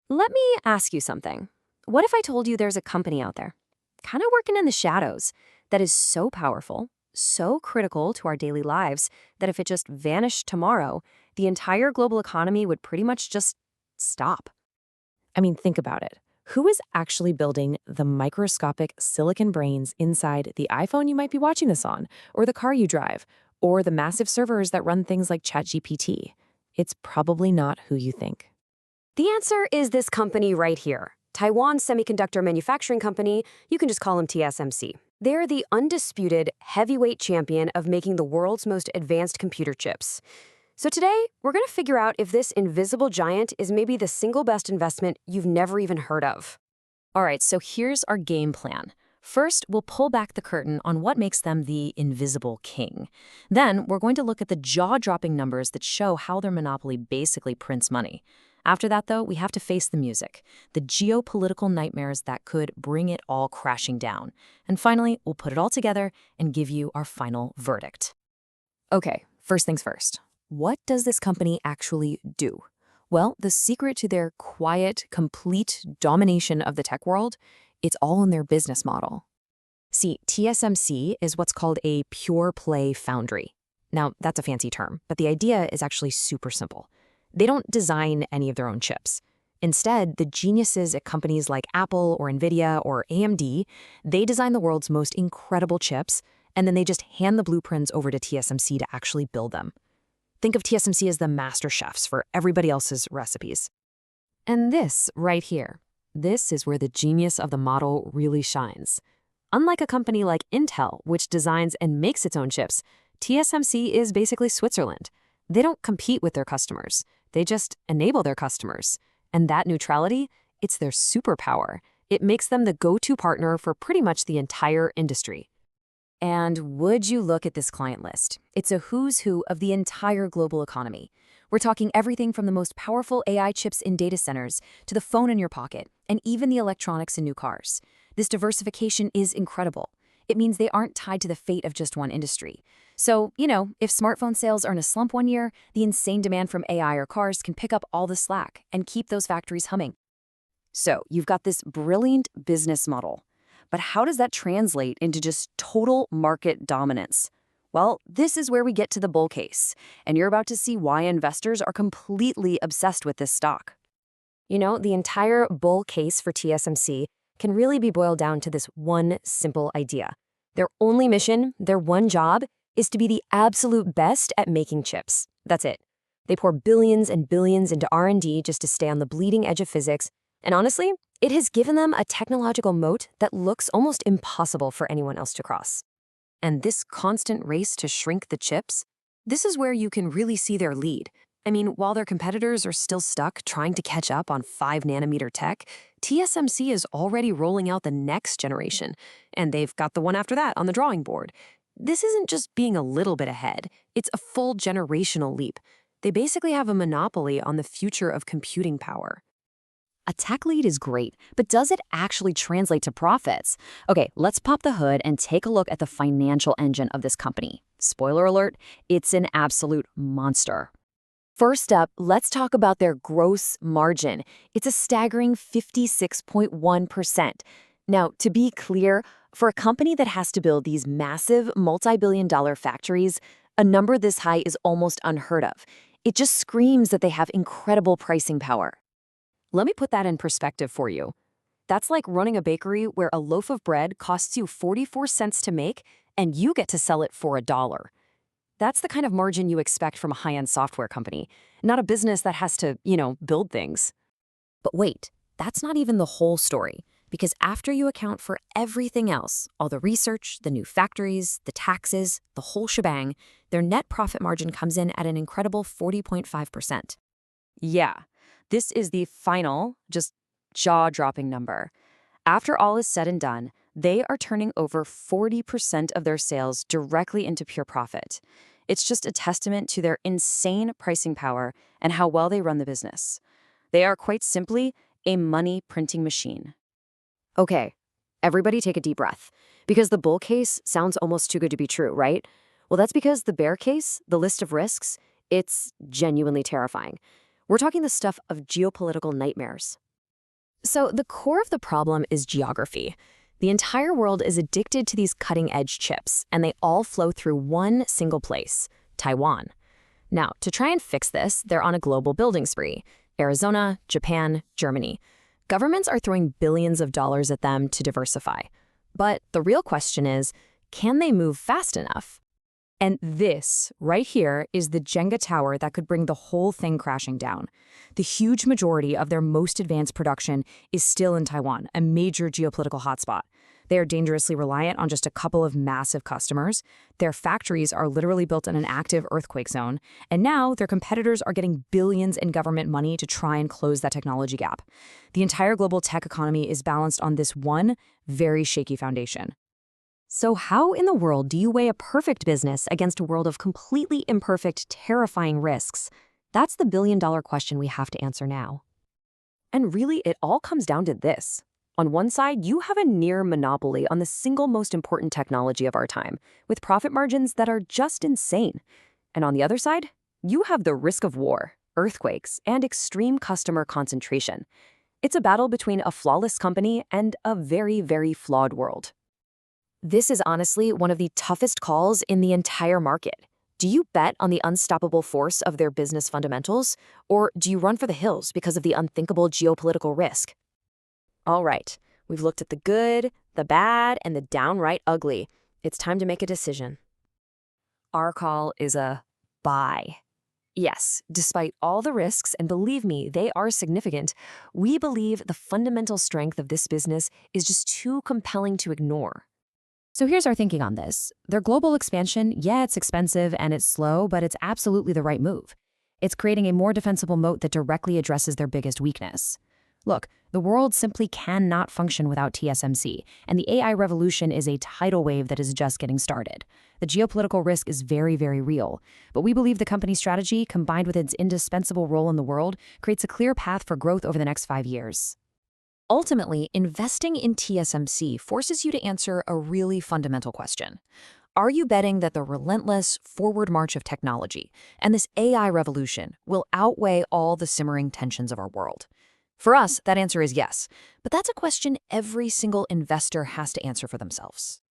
Let me ask you something. What if I told you there's a company out there, kind of working in the shadows, that is so powerful, so critical to our daily lives, that if it just vanished tomorrow, the entire global economy would pretty much just stop? I mean, think about it. Who is actually building the microscopic silicon brains inside the iPhone you might be watching this on, or the car you drive, or the massive servers that run things like ChatGPT? It's probably not who you think. The answer is this company right here, Taiwan Semiconductor Manufacturing Company. You can just call them TSMC. They're the undisputed heavyweight champion of making the world's most advanced computer chips. So today, we're going to figure out if this invisible giant is maybe the single best investment you've never even heard of. All right, so here's our game plan. First, we'll pull back the curtain on what makes them the invisible king. Then, we're going to look at the jaw-dropping numbers that show how their monopoly basically prints money. After that, though, we have to face the music, the geopolitical nightmares that could bring it all crashing down. And finally, we'll put it all together and give you our final verdict. Okay, first things first. What does this company actually do? Well, the secret to their quiet, complete domination of the tech world, it's all in their business model. See, TSMC is what's called a pure play foundry. Now, that's a fancy term, but the idea is actually super simple. They don't design any of their own chips. Instead, the geniuses at companies like Apple or Nvidia or AMD, they design the world's most incredible chips, and then they just hand the blueprints over to TSMC to actually build them. Think of TSMC as the master chefs for everybody else's recipes. And this right here, this is where the genius of the model really shines. Unlike a company like Intel, which designs and makes its own chips, TSMC is basically Switzerland. They don't compete with their customers. They just enable their customers. And that neutrality, it's their superpower. It makes them the go-to partner for pretty much the entire industry. And would you look at this client list? It's a who's who of the entire global economy. We're talking everything from the most powerful AI chips in data centers to the phone in your pocket, and even the electronics in new cars. This diversification is incredible. It means they aren't tied to the fate of just one industry. So, if smartphone sales are in a slump one year, the insane demand from AI or cars can pick up all the slack and keep those factories humming. So, you've got this brilliant business model. But how does that translate into just total market dominance? Well, this is where we get to the bull case, and you're about to see why investors are completely obsessed with this stock. The entire bull case for TSMC can really be boiled down to this one simple idea. Their only mission, their one job, is to be the absolute best at making chips. That's it. They pour billions and billions into R&D just to stay on the bleeding edge of physics, and honestly, it has given them a technological moat that looks almost impossible for anyone else to cross. And this constant race to shrink the chips, this is where you can really see their lead. I mean, while their competitors are still stuck trying to catch up on 5-nanometer tech, TSMC is already rolling out the next generation, and they've got the one after that on the drawing board. This isn't just being a little bit ahead, it's a full generational leap. They basically have a monopoly on the future of computing power. A tech lead is great, but does it actually translate to profits? Okay, let's pop the hood and take a look at the financial engine of this company. Spoiler alert, it's an absolute monster. First up, let's talk about their gross margin. It's a staggering 56.1%. Now, to be clear, for a company that has to build these massive multi-billion-dollar factories, a number this high is almost unheard of. It just screams that they have incredible pricing power. Let me put that in perspective for you. That's like running a bakery where a loaf of bread costs you 44 cents to make, and you get to sell it for $1. That's the kind of margin you expect from a high-end software company, not a business that has to, build things. But wait, that's not even the whole story, because after you account for everything else, all the research, the new factories, the taxes, the whole shebang, their net profit margin comes in at an incredible 40.5%. Yeah. This is the final, just jaw-dropping number. After all is said and done, they are turning over 40% of their sales directly into pure profit. It's just a testament to their insane pricing power and how well they run the business. They are quite simply a money-printing machine. Okay, everybody take a deep breath, because the bull case sounds almost too good to be true, right? Well, that's because the bear case, the list of risks, it's genuinely terrifying. We're talking the stuff of geopolitical nightmares. So the core of the problem is geography. The entire world is addicted to these cutting-edge chips, and they all flow through one single place, Taiwan. Now, to try and fix this, they're on a global building spree. Arizona, Japan, Germany. Governments are throwing billions of dollars at them to diversify. But the real question is, can they move fast enough? And this, right here, is the Jenga tower that could bring the whole thing crashing down. The huge majority of their most advanced production is still in Taiwan, a major geopolitical hotspot. They are dangerously reliant on just a couple of massive customers. Their factories are literally built in an active earthquake zone. And now their competitors are getting billions in government money to try and close that technology gap. The entire global tech economy is balanced on this one very shaky foundation. So how in the world do you weigh a perfect business against a world of completely imperfect, terrifying risks? That's the billion-dollar question we have to answer now. And really, it all comes down to this. On one side, you have a near monopoly on the single most important technology of our time, with profit margins that are just insane. And on the other side, you have the risk of war, earthquakes, and extreme customer concentration. It's a battle between a flawless company and a very, very flawed world. This is honestly one of the toughest calls in the entire market. Do you bet on the unstoppable force of their business fundamentals, or do you run for the hills because of the unthinkable geopolitical risk? All right, we've looked at the good, the bad, and the downright ugly. It's time to make a decision. Our call is a buy. Yes, despite all the risks, and believe me, they are significant, we believe the fundamental strength of this business is just too compelling to ignore. So here's our thinking on this. Their global expansion, yeah, it's expensive and it's slow, but it's absolutely the right move. It's creating a more defensible moat that directly addresses their biggest weakness. Look, the world simply cannot function without TSMC, and the AI revolution is a tidal wave that is just getting started. The geopolitical risk is very, very real, but we believe the company's strategy, combined with its indispensable role in the world, creates a clear path for growth over the next 5 years. Ultimately, investing in TSMC forces you to answer a really fundamental question. Are you betting that the relentless forward march of technology and this AI revolution will outweigh all the simmering tensions of our world? For us, that answer is yes, but that's a question every single investor has to answer for themselves.